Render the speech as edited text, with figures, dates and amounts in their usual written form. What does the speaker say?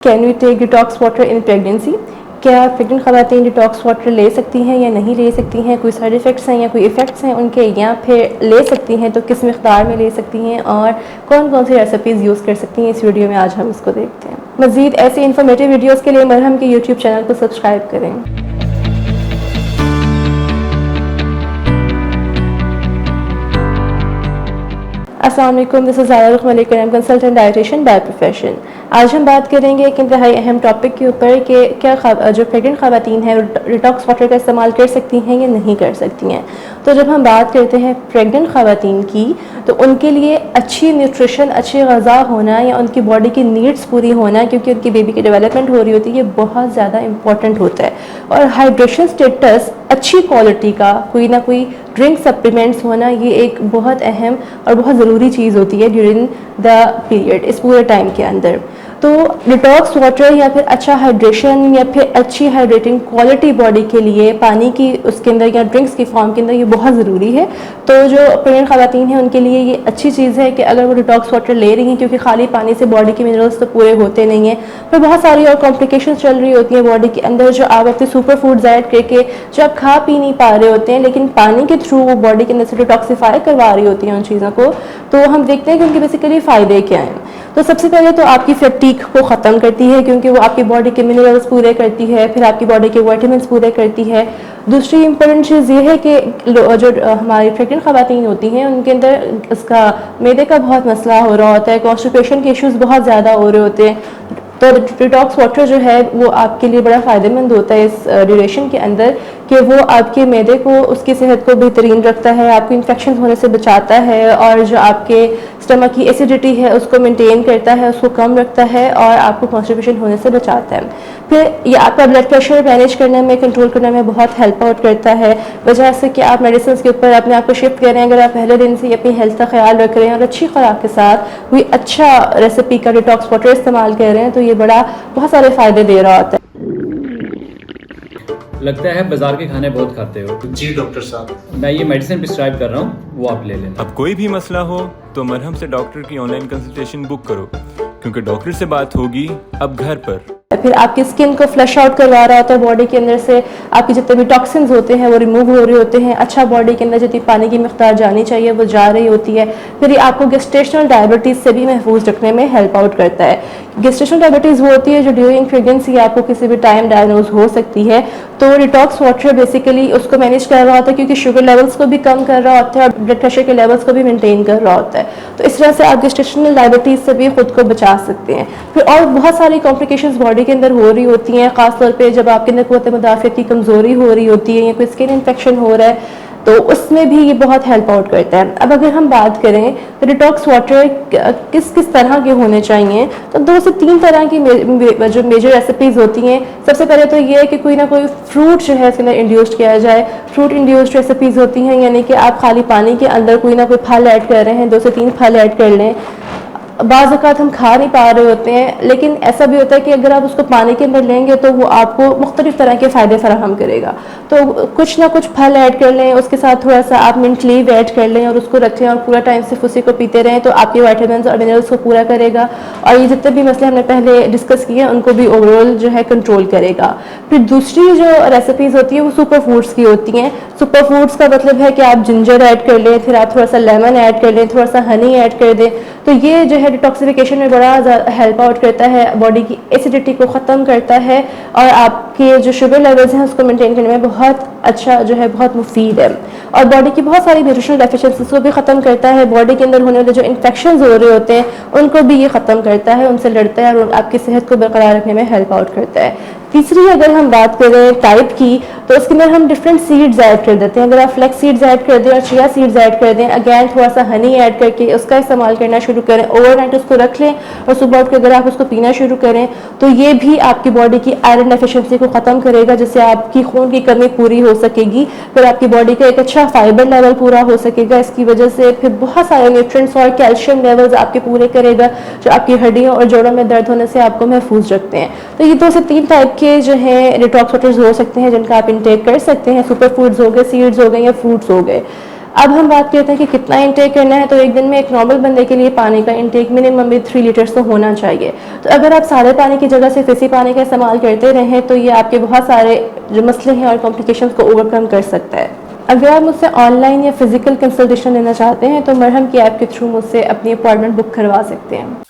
Can we take detox water in pregnancy? क्या pregnant ख़वातीन detox water ले सकती हैं या नहीं ले सकती हैं? कोई साइड इफ़ेक्ट्स हैं या कोई इफ़ेक्ट्स हैं उनके, या फिर ले सकती हैं तो किस मिक़दार में ले सकती हैं और कौन कौन सी रेसिपीज़ यूज़ कर सकती हैं? इस वीडियो में आज हम इसको देखते हैं। मज़ीद ऐसे इन्फॉर्मेटिव वीडियोज़ के लिए मरहम के यूट्यूब चैनल को सब्सक्राइब करें। अस्सलाम वालेकुम, this is Zara Malik, I am consultant dietitian by profession. आज हम बात करेंगे एक इंतहाई अहम टॉपिक के ऊपर कि क्या जो प्रेग्नेंट ख़वातीन हैं डिटॉक्स वाटर का इस्तेमाल कर सकती हैं या नहीं कर सकती हैं। तो जब हम बात करते हैं प्रेग्नेंट ख़वातीन की, तो उनके लिए अच्छी न्यूट्रिशन, अच्छी ग़ज़ा होना या उनकी बॉडी की नीड्स पूरी होना, क्योंकि उनकी बेबी की डेवलपमेंट हो रही होती है, ये बहुत ज़्यादा इंपॉर्टेंट होता है। और हाइड्रेशन स्टेटस अच्छी क्वालिटी का कोई ना कोई ड्रिंक सप्लीमेंट्स होना, ये एक बहुत अहम और बहुत ज़रूरी चीज़ होती है ड्यूरिंग द पीरियड, इस पूरे टाइम के अंदर। तो डिटॉक्स वाटर या फिर अच्छा हाइड्रेशन या फिर अच्छी हाइड्रेटिंग क्वालिटी बॉडी के लिए पानी की उसके अंदर या ड्रिंक्स की फॉर्म के अंदर ये बहुत ज़रूरी है। तो जो प्रेग्नेंट ख़वातीन हैं उनके लिए ये अच्छी चीज़ है कि अगर वो डिटॉक्स वाटर ले रही हैं, क्योंकि खाली पानी से बॉडी के मिनरल्स तो पूरे होते नहीं हैं, फिर बहुत सारी और कॉम्प्लिकेशन चल रही होती हैं बॉडी के अंदर, जो आप अपने सुपर फूड्स ऐड करके जो आप खा पी नहीं पा रहे होते हैं, लेकिन पानी के थ्रू वो बॉडी के अंदर से डिटॉक्सीफाई करवा रही होती हैं उन चीज़ों को। तो हम देखते हैं कि उनके बेसिकली फ़ायदे क्या हैं। तो सबसे पहले तो आपकी फैटीग को ख़त्म करती है, क्योंकि वो आपकी बॉडी के मिनरल्स पूरे करती है, फिर आपकी बॉडी के विटामिन्स पूरे करती है। दूसरी इंपॉर्टेंट चीज़ ये है कि जो हमारी प्रेग्नेंट ख़वातीन होती हैं उनके अंदर इसका मैदे का बहुत मसला हो रहा होता है, कॉन्स्टिपेशन के इश्यूज़ बहुत ज़्यादा हो रहे होते हैं। तो डिटॉक्स वाटर जो है वो आपके लिए बड़ा फ़ायदेमंद होता है इस ड्यूरेशन के अंदर, कि वो आपके मैदे को, उसकी सेहत को बेहतरीन रखता है, आपको इन्फेक्शन होने से बचाता है, और जो आपके स्टमक की एसिडिटी है उसको मेंटेन करता है, उसको कम रखता है, और आपको कॉन्स्टिपेशन होने से बचाता है। फिर ये आपका ब्लड प्रेशर मैनेज करने में, कंट्रोल करने में बहुत हेल्प आउट करता है, वजह से कि आप मेडिसिन के ऊपर अपने आप को शिफ्ट कर रहे हैं। अगर आप पहले दिन से ही अपनी हेल्थ का ख्याल रख रहे हैं और अच्छी खुराक के साथ कोई अच्छा रेसिपी का डिटॉक्स वाटर इस्तेमाल कर रहे हैं, तो ये बड़ा बहुत सारे फ़ायदे दे रहा होता है। लगता है बाजार के खाने बहुत खाते हो। जी डॉक्टर साहब, मैं ये मेडिसिन प्रिस्क्राइब कर रहा हूँ, वो आप ले लेना। अब कोई भी मसला हो तो मरहम से डॉक्टर की ऑनलाइन कंसल्टेशन बुक करो, क्योंकि डॉक्टर से बात होगी अब घर पर। फिर आपकी स्किन को फ्लश आउट करवा रहा होता है बॉडी के अंदर से, आपके जितने भी टॉक्सिन्स होते हैं वो रिमूव हो रहे होते हैं, अच्छा बॉडी के अंदर जितनी पानी की मिक़दार जानी चाहिए वो जा रही होती है। फिर ये आपको गेस्टेशनल डायबिटीज़ से भी महफूज रखने में हेल्प आउट करता है। गेस्टेशनल डायबिटीज़ वो होती है जो ड्यूरिंग प्रेगनेंसी आपको किसी भी टाइम डायग्नोज हो सकती है। तो डिटॉक्स वाटर बेसिकली उसको मैनेज कर रहा होता है, क्योंकि शुगर लेवल्स को भी कम कर रहा होता है और ब्लड प्रेशर के लेवल्स को भी मेंटेन कर रहा होता है। तो इस तरह से आप गेस्टेशनल डायबिटीज़ से भी खुद को बचा सकते हैं। फिर और बहुत सारी कॉम्प्लिकेशंस बॉडी के अंदर हो रही होती हैं, ख़ासतौर पे जब आपके अंदर क़ुव्वत मुदाफ़ियत की कमज़ोरी हो रही होती है या कोई स्किन इन्फेक्शन हो रहा है, तो उसमें भी ये बहुत हेल्प आउट करता है। अब अगर हम बात करें तो डिटॉक्स वाटर किस किस तरह के होने चाहिए, तो 2 से 3 तरह की जो मेजर रेसिपीज़ होती हैं। सबसे पहले तो ये है कि कोई ना कोई फ्रूट जो है इसके अंदर इंड्यूस्ड किया जाए। फ्रूट इंड्यूस्ड रेसिपीज़ होती हैं, यानी कि आप खाली पानी के अंदर कोई ना कोई फल ऐड कर रहे हैं, 2 से 3 फल ऐड कर लें। बाज़ औक़ात हम खा नहीं पा रहे होते हैं, लेकिन ऐसा भी होता है कि अगर आप उसको पानी के अंदर लेंगे तो वो आपको मुख्तलिफ़ तरह के फ़ायदे फराहम करेगा। तो कुछ ना कुछ फल ऐड कर लें, उसके साथ थोड़ा सा आप मिंट लीव ऐड कर लें और उसको रखें और पूरा टाइम सिर्फ उसी को पीते रहें, तो आपके विटामिन्स और मिनरल्स को पूरा करेगा, और ये जितने भी मसले हमने पहले डिस्कस किए हैं उनको भी ओवरऑल जो है कंट्रोल करेगा। फिर दूसरी जो रेसिपीज़ होती है वो सुपर फूड्स की होती हैं। सुपर फूड्स का मतलब है कि आप जिंजर ऐड कर लें, फिर आप थोड़ा सा लेमन ऐड कर लें, थोड़ा सा हनी ऐड कर दें। तो ये जो है डिटॉक्सिफिकेशन में बड़ा हेल्प आउट करता है, बॉडी की एसिडिटी को ख़त्म करता है, और आपके जो शुगर लेवल्स हैं उसको मेंटेन करने में बहुत अच्छा जो है, बहुत मुफीद है। और बॉडी की बहुत सारी न्यूट्रिशनल डेफिशिएंसीज को भी ख़त्म करता है। बॉडी के अंदर होने वाले जो इन्फेक्शंस हो रहे होते हैं उनको भी ये ख़त्म करता है, उनसे लड़ता है और आपकी सेहत को बरकरार रखने में हेल्प आउट करता है। तीसरी अगर हम बात करें टाइप की, तो उसके अंदर हम डिफरेंट सीड्स ऐड कर देते हैं। अगर आप फ्लैक्स सीड्स ऐड कर दें और चिया सीड्स ऐड कर दें, अगैन थोड़ा सा हनी ऐड करके उसका इस्तेमाल करना शुरू करें, ओवरनाइट उसको रख लें और सुबह उठ के अगर आप उसको पीना शुरू करें, तो ये भी आपकी बॉडी की आयरन डेफिशिएंसी को ख़त्म करेगा, जिससे आपकी खून की कमी पूरी हो सकेगी। फिर आपकी बॉडी का एक अच्छा फाइबर लेवल पूरा हो सकेगा, इसकी वजह से फिर बहुत सारे न्यूट्रिएंट्स और कैल्शियम लेवल्स आपके पूरे करेगा, जो आपकी हड्डियों और जोड़ों में दर्द होने से आपको महफूज रखते हैं। तो ये 2 से 3 टाइप के जो है डिटॉक्स वाटर्स हो सकते हैं जिनका आप इंटेक कर सकते हैं। सुपर फूड्स हो गए, सीड्स हो गए या फ्रूट्स हो गए। अब हम बात करते हैं कि कितना इंटेक करना है। तो एक दिन में एक नॉर्मल बंदे के लिए पानी का इंटेक मिनिमम भी 3 लीटर्स तो होना चाहिए। तो अगर आप सादे पानी की जगह सिर्फ इसी पानी का इस्तेमाल करते रहें तो ये आपके बहुत सारे जो मसले हैं और कॉम्प्लिकेशंस को ओवरकम कर सकता है। अगर आप मुझसे ऑनलाइन या फिजिकल कंसल्टेशन लेना चाहते हैं तो मरहम की ऐप के थ्रू मुझसे अपनी अपॉइंटमेंट बुक करवा सकते हैं।